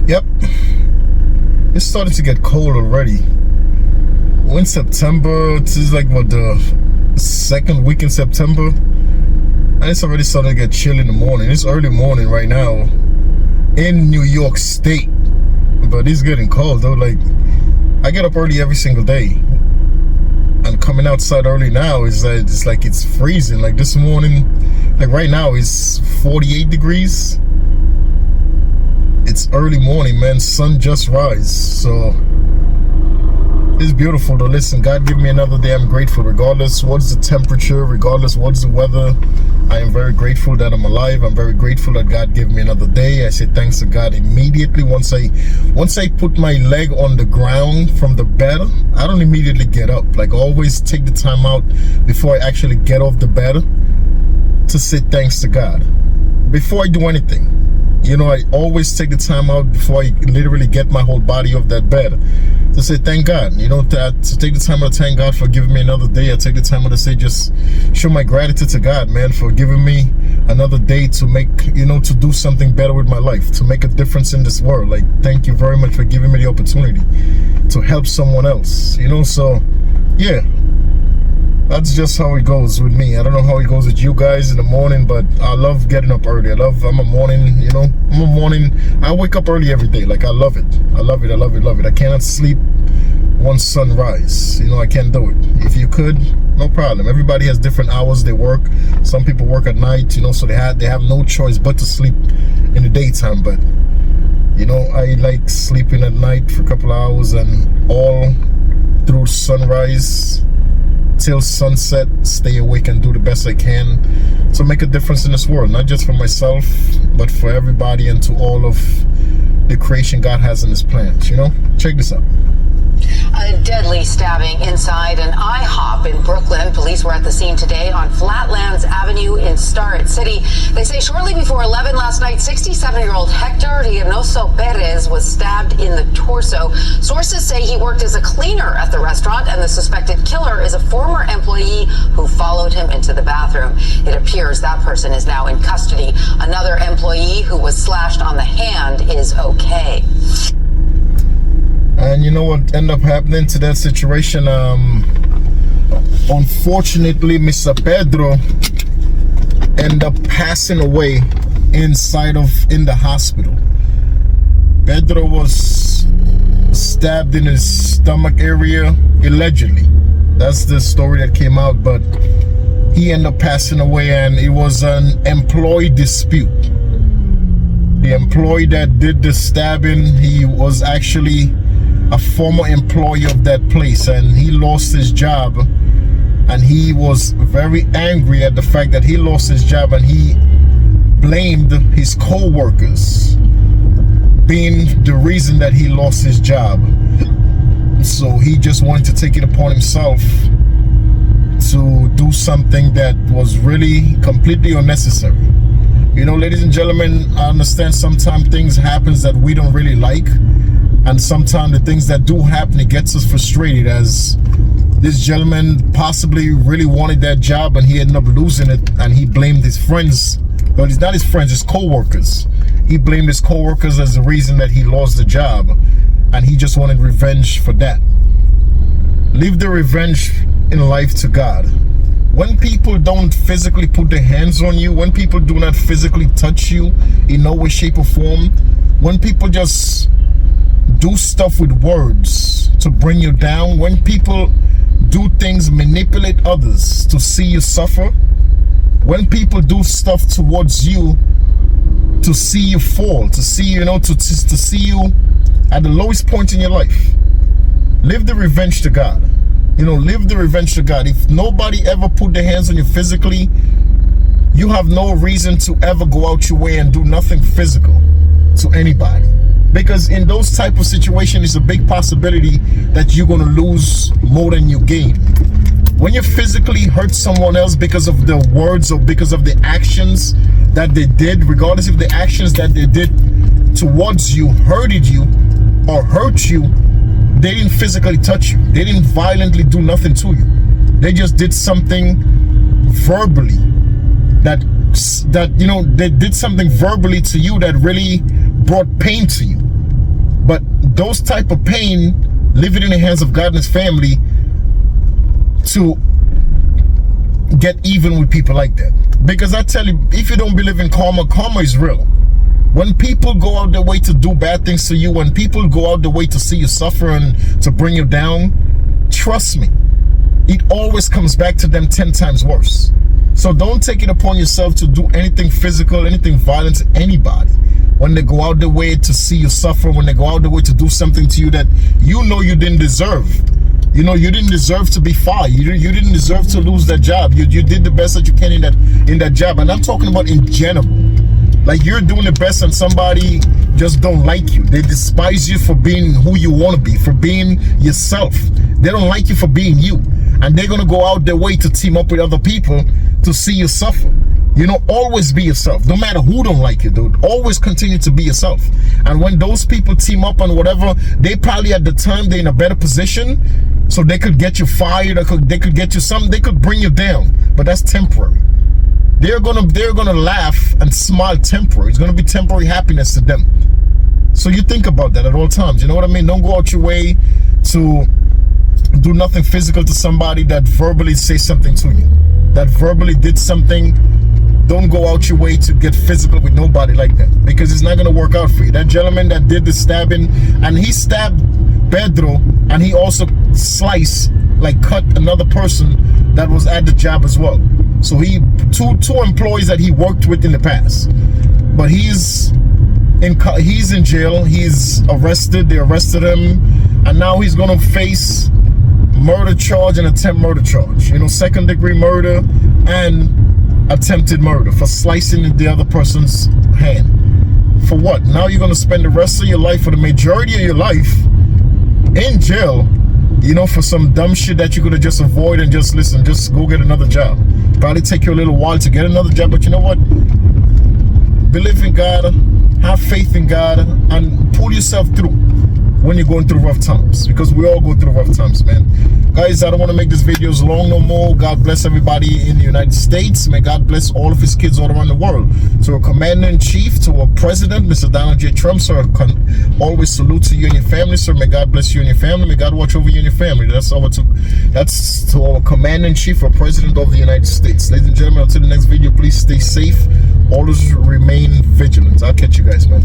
Yep, it's starting to get cold already. We're in September. This is like what, the second week in September, and it's already starting to get chill in the morning. It's early morning right now in New York State, but it's getting cold though. Like, I get up early every single day, and coming outside early now is it's like it's freezing. Like this morning, like right now, it's 48 degrees. It's early morning, man. Sun just rise, so it's beautiful though. Listen, God give me another day. I'm grateful regardless what's the temperature, regardless what's the weather. I am very grateful that I'm alive. I'm very grateful that God gave me another day. I say thanks to God immediately. Once I put my leg on the ground from the bed, I don't immediately get up. Like, I always take the time out before I actually get off the bed to say thanks to God before I do anything. You know, I always take the time out before I literally get my whole body off that bed to say thank God. You know, to take the time out to thank God for giving me another day. I take the time out to say, just show my gratitude to God, man, for giving me another day to make, you know, to do something better with my life, to make a difference in this world. Like, thank you very much for giving me the opportunity to help someone else, you know. So yeah, that's just how it goes with me. I don't know how it goes with you guys in the morning, but I love getting up early. I'm a morning, you know, I wake up early every day. Like, I love it. I love it. I love it. Love it. I cannot sleep once sunrise. You know, I can't do it. If you could, no problem. Everybody has different hours they work. Some people work at night, you know, so they have no choice but to sleep in the daytime. But, you know, I like sleeping at night for a couple of hours and all through sunrise till sunset, stay awake and do the best I can to make a difference in this world, not just for myself, but for everybody and to all of the creation God has in his plans. You know, check this out. A deadly stabbing inside an IHOP in Brooklyn. Police were at the scene today on Flatlands Avenue in Starrett City. They say shortly before 11 last night, 67-year-old Hector Reynoso Perez was stabbed in the torso. Sources say he worked as a cleaner at the restaurant, and the suspected killer is a former employee who followed him into the bathroom. It appears that person is now in custody. Another employee who was slashed on the hand is okay. And you know what ended up happening to that situation? Unfortunately, Mr. Pedro ended up passing away in the hospital. Pedro was stabbed in his stomach area, allegedly. That's the story that came out, but he ended up passing away, and it was an employee dispute. The employee that did the stabbing, he was actually a former employee of that place, and he lost his job, and he was very angry at the fact that he lost his job, and he blamed his co-workers being the reason that he lost his job. So he just wanted to take it upon himself to do something that was really completely unnecessary. You know, ladies and gentlemen, I understand sometimes things happen that we don't really like, and sometimes the things that do happen, it gets us frustrated, as this gentleman possibly really wanted that job and he ended up losing it, and he blamed his friends. Well, it's not his friends, his co-workers. He blamed his co-workers as the reason that he lost the job, and he just wanted revenge for that. Leave the revenge in life to God. When people don't physically put their hands on you, when people do not physically touch you in no way, shape, or form, when people just do stuff with words to bring you down, when people do things, manipulate others to see you suffer, when people do stuff towards you to see you fall, to see, you know, to see you at the lowest point in your life, leave the revenge to God. You know, leave the revenge to God. If nobody ever put their hands on you physically, you have no reason to ever go out your way and do nothing physical to anybody. Because in those type of situations, it's a big possibility that you're going to lose more than you gain. When you physically hurt someone else because of the words or because of the actions that they did, regardless if the actions that they did towards you hurted you or hurt you, they didn't physically touch you. They didn't violently do nothing to you. They just did something verbally that you know, they did something verbally to you that really brought pain to you. those type of pain, leave it in the hands of God and his family to get even with people like that. Because I tell you, if you don't believe in karma, karma is real. When people go out their way to do bad things to you, when people go out their way to see you suffer and to bring you down, trust me, it always comes back to them 10 times worse. So don't take it upon yourself to do anything physical, anything violent to anybody. When they go out their way to see you suffer, when they go out their way to do something to you that you know you didn't deserve. You know, you didn't deserve to be fired. You didn't deserve to lose that job. You did the best that you can in that job. And I'm talking about in general. Like, you're doing the best and somebody just don't like you. They despise you for being who you want to be, for being yourself. They don't like you for being you. And they're going to go out their way to team up with other people to see you suffer. You know, always be yourself. No matter who don't like you, dude. Always continue to be yourself. And when those people team up on whatever, they probably at the time they're in a better position, so they could get you fired, or they could get you something. They could bring you down, but that's temporary. They're gonna laugh and smile temporary. It's gonna be temporary happiness to them. So you think about that at all times. You know what I mean? Don't go out your way to do nothing physical to somebody that verbally say something to you, that verbally did something. Don't go out your way to get physical with nobody like that, because it's not gonna work out for you. That gentleman that did the stabbing, and he stabbed Pedro, and he also sliced, like cut another person that was at the job as well. So he two employees that he worked with in the past. But he's in jail. He's arrested. They arrested him, and now he's gonna face murder charge and attempt murder charge. You know, 2nd-degree murder and attempted murder for slicing the other person's hand. For what? Now you're gonna spend the rest of your life, or the majority of your life, in jail, you know, for some dumb shit that you could have just avoided and just go get another job. Probably take you a little while to get another job, but you know what? Believe in God, have faith in God, and pull yourself through when you're going through rough times, because we all go through rough times, man. Guys, I don't want to make these videos long no more. God bless everybody in the United States. May God bless all of his kids all around the world. To a commander-in-chief, to a president, Mr. Donald J. Trump, sir, always salute to you and your family, sir. May God bless you and your family. May God watch over you and your family. That's to our commander-in-chief or president of the United States. Ladies and gentlemen, until the next video, please stay safe. Always remain vigilant. I'll catch you guys, man.